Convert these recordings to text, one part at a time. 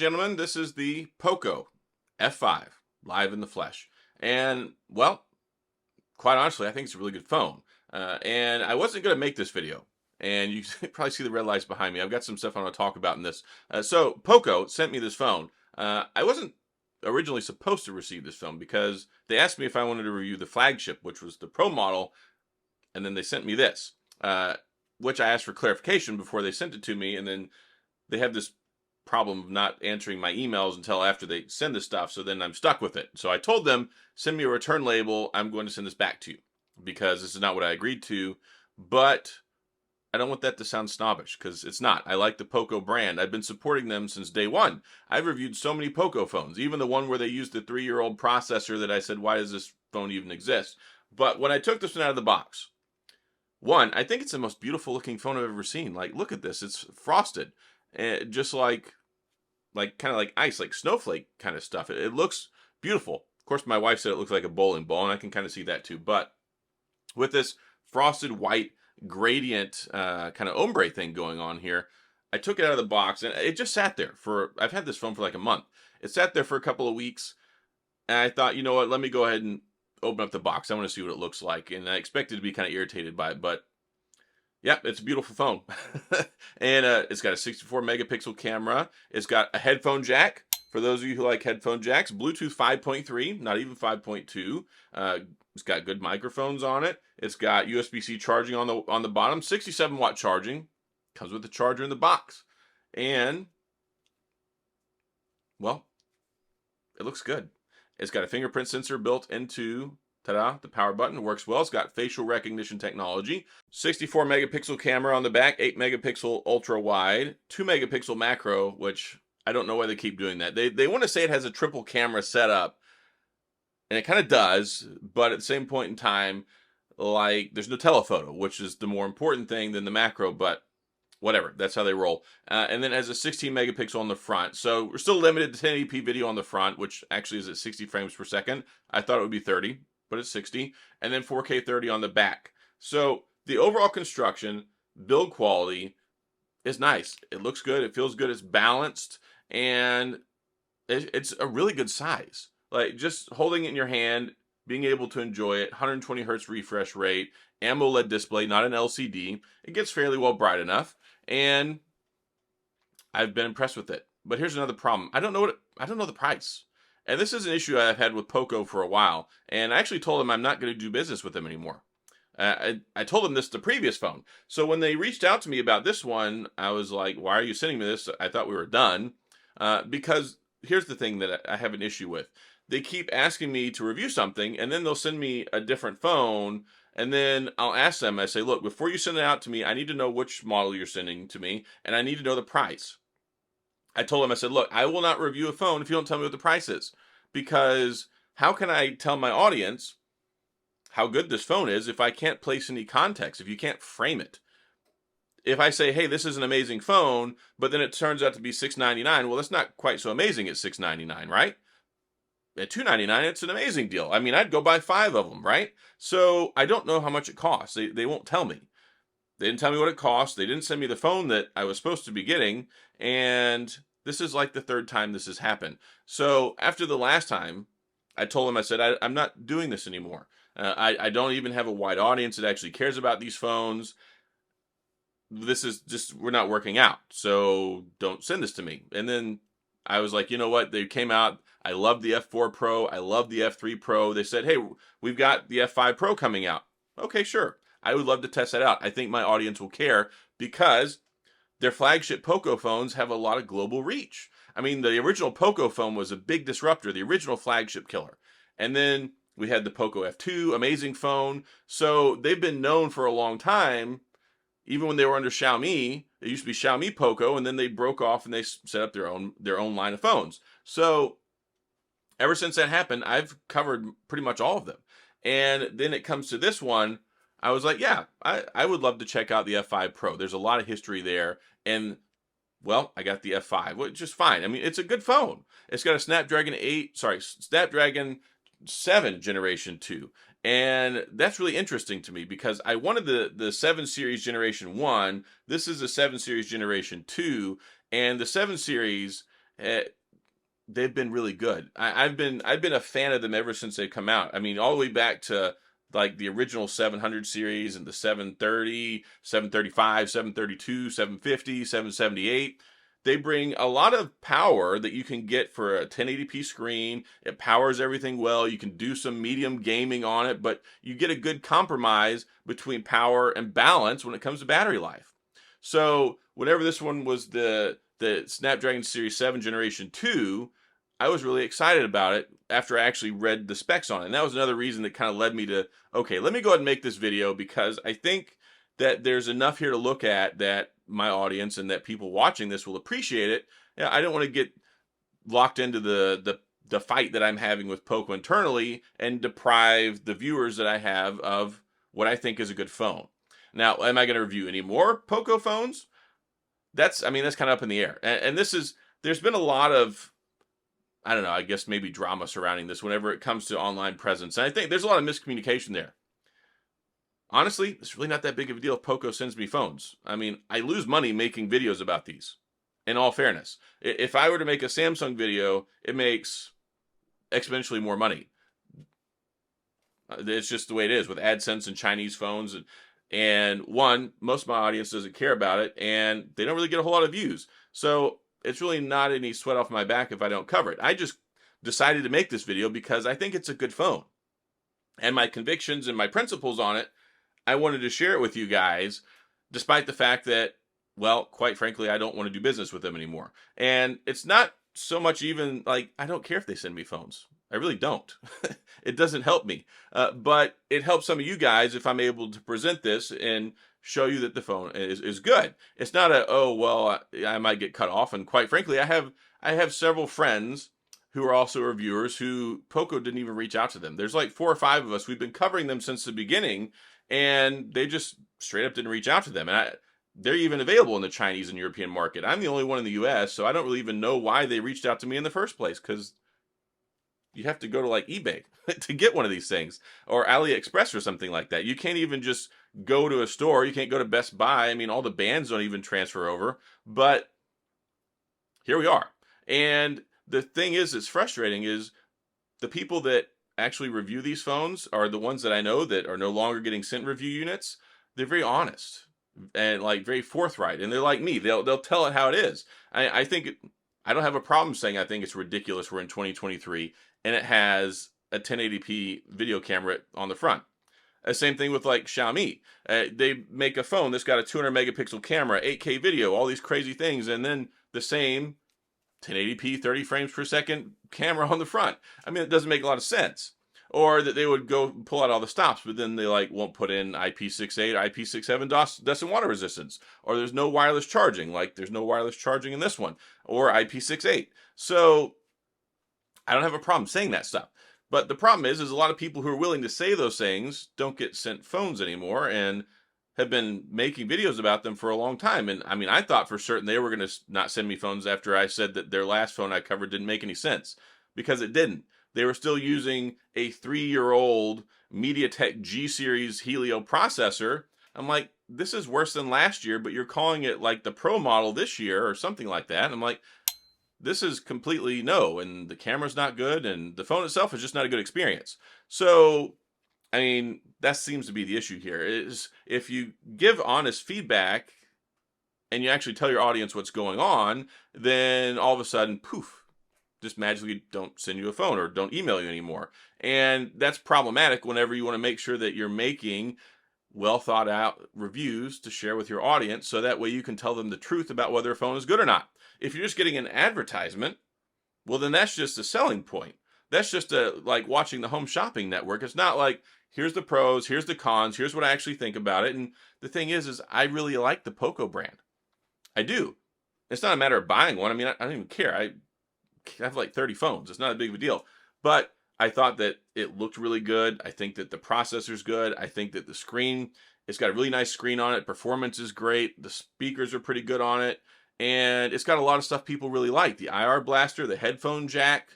gentlemen, this is the POCO F5, live in the flesh. And, well, quite honestly, I think it's a really good phone. And I wasn't going to make this video. And you can probably see the red lights behind me. I've got some stuff I want to talk about in this. So, POCO sent me this phone. I wasn't originally supposed to receive this phone because they asked me if I wanted to review the flagship, which was the Pro model. And then they sent me this, which I asked for clarification before they sent it to me. And then they have this problem of not answering my emails until after they send the stuff, so then I'm stuck with it. So I told them, send me a return label, I'm going to send this back to you, because this is not what I agreed to, but I don't want that to sound snobbish, because it's not. I like the POCO brand. I've been supporting them since day one. I've reviewed so many POCO phones, even the one where they used the 3-year-old processor that I said, why does this phone even exist? But when I took this one out of the box, one, I think it's the most beautiful looking phone I've ever seen. Like, look at this, it's frosted. Just like kind of like ice, like snowflake kind of stuff. It looks beautiful. Of course, my wife said it looks like a bowling ball, and I can kind of see that too. But with this frosted white gradient kind of ombre thing going on here, I took it out of the box, and it just sat there for, I've had this phone for like a month. It sat there for a couple of weeks, and I thought, you know what, let me go ahead and open up the box. I want to see what it looks like. And I expected to be kind of irritated by it, but yeah, it's a beautiful phone. And it's got a 64 megapixel camera. It's got a headphone jack. For those of you who like headphone jacks, Bluetooth 5.3, not even 5.2. It's got good microphones on it. It's got USB-C charging on the bottom, 67-watt charging. Comes with the charger in the box. And, well, it looks good. It's got a fingerprint sensor built into, ta-da, the power button. Works well. It's got facial recognition technology. 64 megapixel camera on the back, 8 megapixel ultra wide, 2 megapixel macro, which I don't know why they keep doing that. They want to say it has a triple camera setup, and it kind of does, but at the same point in time, like, there's no telephoto, which is the more important thing than the macro, but whatever, that's how they roll. And then it has a 16 megapixel on the front. So we're still limited to 1080p video on the front, which actually is at 60 frames per second. I thought it would be 30, but it's 60. And then 4K 30 on the back. So the overall construction, build quality is nice. It looks good. It feels good. It's balanced. And it's a really good size. Like, just holding it in your hand, being able to enjoy it, 120 hertz refresh rate, AMOLED display, not an LCD. It gets fairly well bright enough. And I've been impressed with it. But here's another problem. I don't know the price. And this is an issue I've had with POCO for a while. And I actually told them I'm not going to do business with them anymore. I told them this the previous phone. So when they reached out to me about this one, I was like, why are you sending me this? I thought we were done. Because here's the thing that I have an issue with. They keep asking me to review something, and then they'll send me a different phone. And then I'll ask them, I say, look, before you send it out to me, I need to know which model you're sending to me, and I need to know the price. I told them, I said, look, I will not review a phone if you don't tell me what the price is. Because how can I tell my audience how good this phone is if I can't place any context, if you can't frame it? If I say, hey, this is an amazing phone, but then it turns out to be $699, well, that's not quite so amazing at $699, right? At $299, it's an amazing deal. I mean, I'd go buy 5 of them, right? So I don't know how much it costs. They won't tell me. They didn't tell me what it cost. They didn't send me the phone that I was supposed to be getting. And this is like the 3rd time this has happened. So after the last time, I told them, I said, I'm not doing this anymore. I don't even have a wide audience that actually cares about these phones. This is just, we're not working out. So don't send this to me. And then I was like, you know what? They came out. I love the F4 Pro. I love the F3 Pro. They said, hey, we've got the F5 Pro coming out. Okay, sure. I would love to test that out. I think my audience will care because their flagship POCO phones have a lot of global reach. I mean, the original POCO phone was a big disruptor, the original flagship killer. And then we had the POCO F2, amazing phone. So they've been known for a long time. Even when they were under Xiaomi, it used to be Xiaomi POCO, and then they broke off and they set up their own line of phones. So ever since that happened, I've covered pretty much all of them. And then it comes to this one, I was like, yeah, I would love to check out the F5 Pro. There's a lot of history there. And, well, I got the F5, which is fine. I mean, it's a good phone. It's got a Snapdragon 7 Generation 2. And that's really interesting to me because I wanted the 7 Series Generation 1. This is the 7 Series Generation 2. And the 7 Series eh, they've been really good. I've been a fan of them ever since they come out. I mean, all the way back to like the original 700 series and the 730, 735, 732, 750, 778. They bring a lot of power that you can get for a 1080p screen. It powers everything well. You can do some medium gaming on it, but you get a good compromise between power and balance when it comes to battery life. So whenever this one was the Snapdragon Series 7 Generation 2, I was really excited about it after I actually read the specs on it. And that was another reason that kind of led me to, okay, let me go ahead and make this video, because I think that there's enough here to look at that my audience and that people watching this will appreciate it. Yeah, I don't want to get locked into the fight that I'm having with POCO internally and deprive the viewers that I have of what I think is a good phone. Now, am I going to review any more POCO phones? That's kind of up in the air. And there's been a lot of, I don't know, I guess maybe drama surrounding this whenever it comes to online presence. And I think there's a lot of miscommunication there. Honestly, it's really not that big of a deal if POCO sends me phones. I mean, I lose money making videos about these, in all fairness. If I were to make a Samsung video, it makes exponentially more money. It's just the way it is with AdSense and Chinese phones. And one, most of my audience doesn't care about it, and they don't really get a whole lot of views. So it's really not any sweat off my back if I don't cover it. I just decided to make this video because I think it's a good phone. And my convictions and my principles on it, I wanted to share it with you guys, despite the fact that, well, quite frankly, I don't want to do business with them anymore. And it's not so much even like, I don't care if they send me phones. I really don't. It doesn't help me. But it helps some of you guys if I'm able to present this and show you that the phone is good. It's not a, oh, well, I might get cut off. And quite frankly, I have several friends who are also reviewers who POCO didn't even reach out to them. There's like 4 or 5 of us. We've been covering them since the beginning, and they just straight up didn't reach out to them. And they're even available in the Chinese and European market. I'm the only one in the US, so I don't really even know why they reached out to me in the first place, because you have to go to like eBay to get one of these things, or AliExpress or something like that. You can't even just go to a store. You can't go to Best Buy. I mean, all the bands don't even transfer over, but here we are. And the thing is, it's frustrating, is the people that actually review these phones are the ones that I know that are no longer getting sent review units. They're very honest and like very forthright, and they're like me. They'll tell it how it is. I think I don't have a problem saying I think it's ridiculous we're in 2023 and it has a 1080p video camera on the front. Same thing with like Xiaomi. They make a phone that's got a 200 megapixel camera, 8K video, all these crazy things, and then the same 1080p 30 frames per second camera on the front. I mean, it doesn't make a lot of sense. Or that they would go pull out all the stops, but then they like won't put in IP68, IP67 dust and water resistance. Or there's no wireless charging, like there's no wireless charging in this one. Or IP68. So I don't have a problem saying that stuff. But the problem is a lot of people who are willing to say those things don't get sent phones anymore and have been making videos about them for a long time. And I mean, I thought for certain they were going to not send me phones after I said that their last phone I covered didn't make any sense, because it didn't. They were still using a 3-year-old MediaTek G series Helio processor. I'm like, this is worse than last year, but you're calling it like the Pro model this year or something like that. And I'm like, this is completely no. And the camera's not good, and the phone itself is just not a good experience. So, I mean, that seems to be the issue here, is if you give honest feedback and you actually tell your audience what's going on, then all of a sudden, poof, just magically don't send you a phone or don't email you anymore. And that's problematic whenever you want to make sure that you're making well thought out reviews to share with your audience, so that way you can tell them the truth about whether a phone is good or not. If you're just getting an advertisement, well, then that's just a selling point. That's just like watching the Home Shopping Network. It's not like, here's the pros, here's the cons, here's what I actually think about it. And the thing is I really like the POCO brand. I do. It's not a matter of buying one. I mean, I don't even care. I have like 30 phones. It's not a big of a deal. But I thought that it looked really good. I think that the processor's good. I think that the screen, it's got a really nice screen on it. Performance is great. The speakers are pretty good on it. And it's got a lot of stuff people really like. The IR blaster, the headphone jack.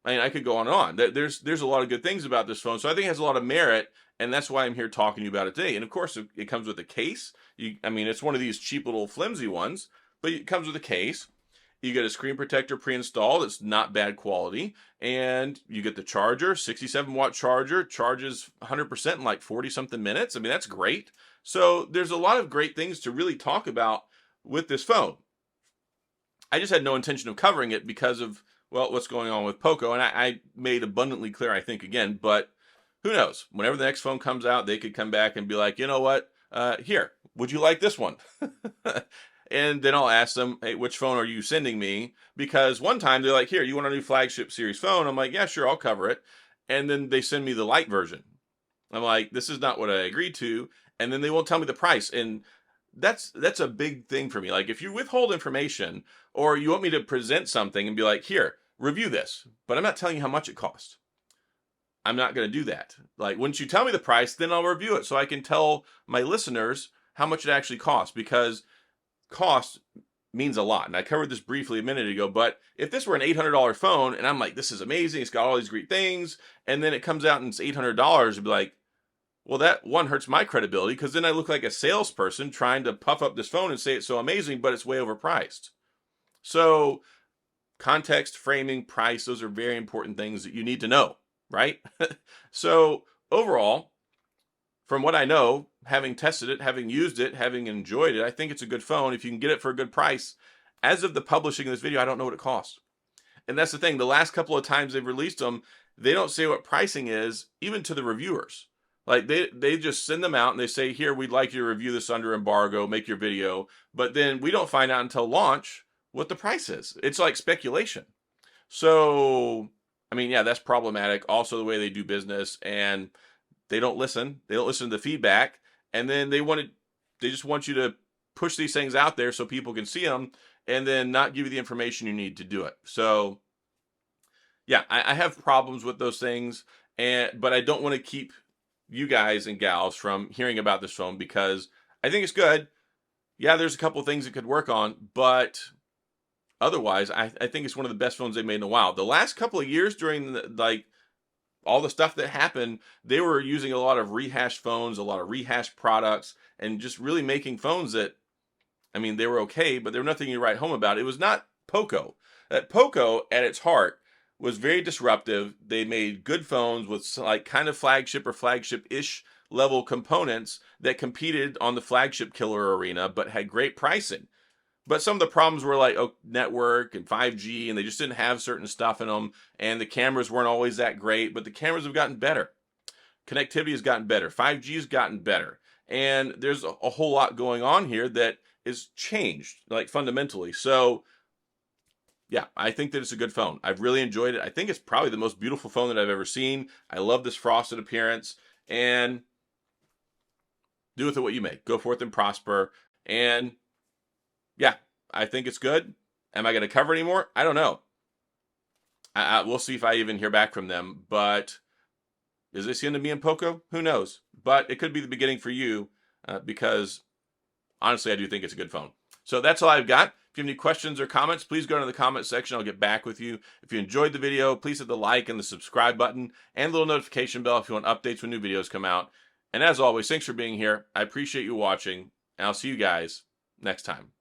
I mean, I could go on and on. There's a lot of good things about this phone. So I think it has a lot of merit. And that's why I'm here talking to you about it today. And of course, it comes with a case. I mean, it's one of these cheap little flimsy ones, but it comes with a case. You get a screen protector pre-installed. It's not bad quality. And you get the charger, 67-watt charger, charges 100% in like 40-something minutes. I mean, that's great. So there's a lot of great things to really talk about with this phone. I just had no intention of covering it because of, well, what's going on with POCO. And I made abundantly clear, I think, again, but who knows? Whenever the next phone comes out, they could come back and be like, you know what? Here, would you like this one? And then I'll ask them, hey, which phone are you sending me? Because one time they're like, here, you want a new flagship series phone? I'm like, yeah, sure, I'll cover it. And then they send me the light version. I'm like, this is not what I agreed to. And then they won't tell me the price. And that's a big thing for me. Like, if you withhold information or you want me to present something and be like, here, review this, but I'm not telling you how much it costs, I'm not going to do that. Like, once you tell me the price, then I'll review it so I can tell my listeners how much it actually costs, because cost means a lot. And I covered this briefly a minute ago, but if this were an $800 phone and I'm like, this is amazing, it's got all these great things, and then it comes out and it's $800, it'd be like, well, that one hurts my credibility, because then I look like a salesperson trying to puff up this phone and say it's so amazing, but it's way overpriced. So context, framing, price, those are very important things that you need to know, right? So overall, from what I know, having tested it, having used it, having enjoyed it, I think it's a good phone if you can get it for a good price. As of the publishing of this video, I don't know what it costs. And that's the thing. The last couple of times they've released them, they don't say what pricing is, even to the reviewers. Like, they just send them out and they say, here, we'd like you to review this under embargo, make your video. But then we don't find out until launch what the price is. It's like speculation. So, I mean, yeah, that's problematic. Also, the way they do business, and they don't listen. They don't listen to the feedback. And then they just want you to push these things out there so people can see them, and then not give you the information you need to do it. So yeah, I have problems with those things, but I don't want to keep you guys and gals from hearing about this phone, because I think it's good. Yeah, there's a couple things it could work on, but otherwise, I think it's one of the best phones they've made in a while. The last couple of years, during all the stuff that happened, they were using a lot of rehashed phones, a lot of rehashed products, and just really making phones that, I mean, they were okay, but they were nothing you write home about. It was not POCO. That POCO, at its heart, was very disruptive. They made good phones with like kind of flagship or flagship-ish level components that competed on the flagship killer arena, but had great pricing. But some of the problems were like network and 5G, and they just didn't have certain stuff in them. And the cameras weren't always that great, but the cameras have gotten better. Connectivity has gotten better. 5G has gotten better. And there's a whole lot going on here that is changed, like fundamentally. So yeah, I think that it's a good phone. I've really enjoyed it. I think it's probably the most beautiful phone that I've ever seen. I love this frosted appearance. And do with it what you may. Go forth and prosper. And yeah, I think it's good. Am I going to cover it anymore? I don't know. We'll see if I even hear back from them. But is this the end of me and POCO? Who knows? But it could be the beginning for you, because honestly, I do think it's a good phone. So that's all I've got. If you have any questions or comments, please go to the comment section. I'll get back with you. If you enjoyed the video, please hit the like and the subscribe button and the little notification bell if you want updates when new videos come out. And as always, thanks for being here. I appreciate you watching, and I'll see you guys next time.